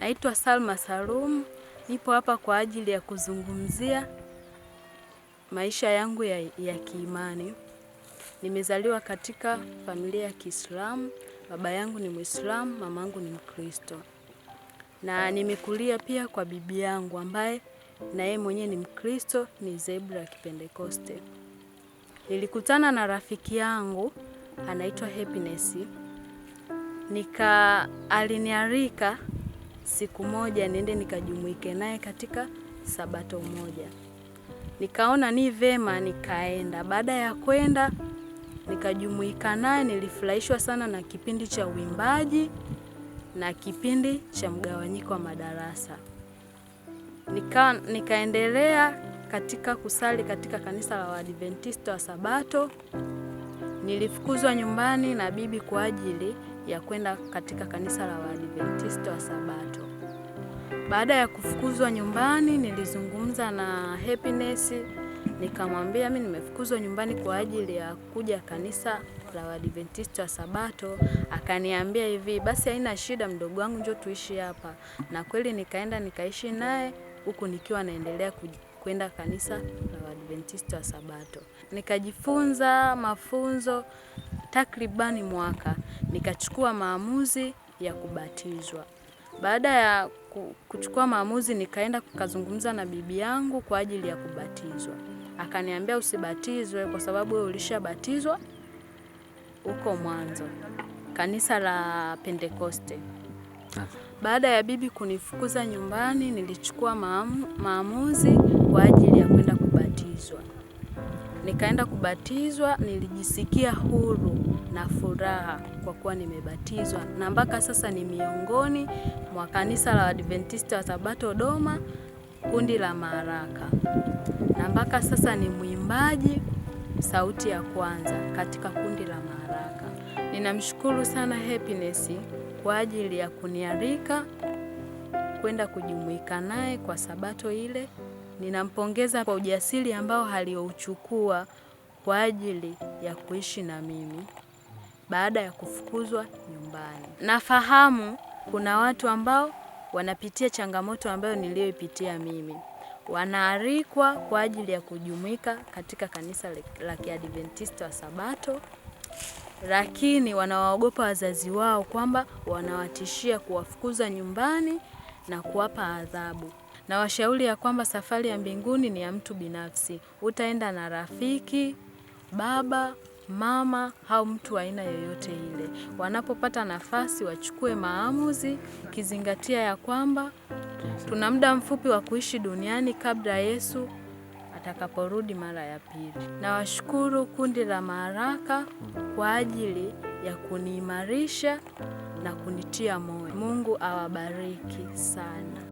Naitwa Salma Salum, nipo hapa kwa ajili ya kuzungumzia maisha yangu ya kiimani. Nimezaliwa katika familia ya Kiislamu, baba yangu ni Muislamu, mamangu ni Mkristo. Na nimekulia pia kwa bibi yangu ambaye na yeye mwenyewe ni Mkristo, ni Zebra ya Kipentekoste. Nilikutana na rafiki yangu anaitwa Happiness. Alinialika siku moja niende nikajumuike naye katika sabato moja. Nikaona ni vema nikaenda. Baada ya kwenda nikajumuika naye, nilifurahishwa sana na kipindi cha uimbaji na kipindi cha mgawanyiko wa madarasa. Nikaendelea katika kusali katika kanisa la Waadventista wa Sabato. Nilifukuzwa nyumbani na bibi kwa ajili ya kwenda katika kanisa la Waadventista wa Sabato. Baada ya kufukuzwa nyumbani, nilizungumza na Happiness, nikamwambia mimi nimefukuzwa nyumbani kwa ajili ya kuja kanisa la Waadventista wa Sabato. Akaniambia hivi, basi haina shida mdogo wangu, njoo tuishi hapa. Na kweli nikaenda nikaishi naye huku nikiwa naendelea kwenda kanisa la Waadventista wa Sabato. Nikajifunza mafunzo takribani mwaka, nikachukua maamuzi ya kubatizwa. Baada ya kuchukua maamuzi, nikaenda kukazungumza na bibi yangu kwa ajili ya kubatizwa. Akaniambia usibatizwe kwa sababu wewe ulishabatizwa huko mwanzo, kanisa la Pentekoste. Baada ya bibi kunifukuza nyumbani, nilichukua maamuzi kwa ajili ya kwenda kubatizwa. Nikaenda kubatizwa, nilijisikia huru na furaha kwa kuwa nimebatizwa. Na mpaka sasa ni miongoni mwa kanisa la Waadventista wa Sabato Doma, kundi la Maharaka. Na mpaka sasa ni mwimbaji sauti ya kwanza katika kundi la Maharaka. Ninamshukuru sana Happiness kwa ajili ya kunialika kwenda kujumuika naye kwa Sabato ile. Ninampongeza kwa ujasiri ambao aliouchukua kwa ajili ya kuishi na mimi baada ya kufukuzwa nyumbani. Nafahamu kuna watu ambao wanapitia changamoto ambayo niliyoipitia mimi. Wanaalikwa kwa ajili ya kujumuika katika kanisa la Kiadventista wa Sabato, lakini wanawaogopa wazazi wao kwamba wanawatishia kuwafukuza nyumbani na kuwapa adhabu. Na washauri ya kwamba safari ya mbinguni ni ya mtu binafsi. Utaenda na rafiki, baba, mama au mtu aina yoyote ile. Wanapopata nafasi wachukue maamuzi, kizingatia ya kwamba tuna muda mfupi wa kuishi duniani kabla Yesu atakaporudi mara ya pili. Nawashukuru kundi la Maharaka kwa ajili ya kuniimarisha na kunitia moyo. Mungu awabariki sana.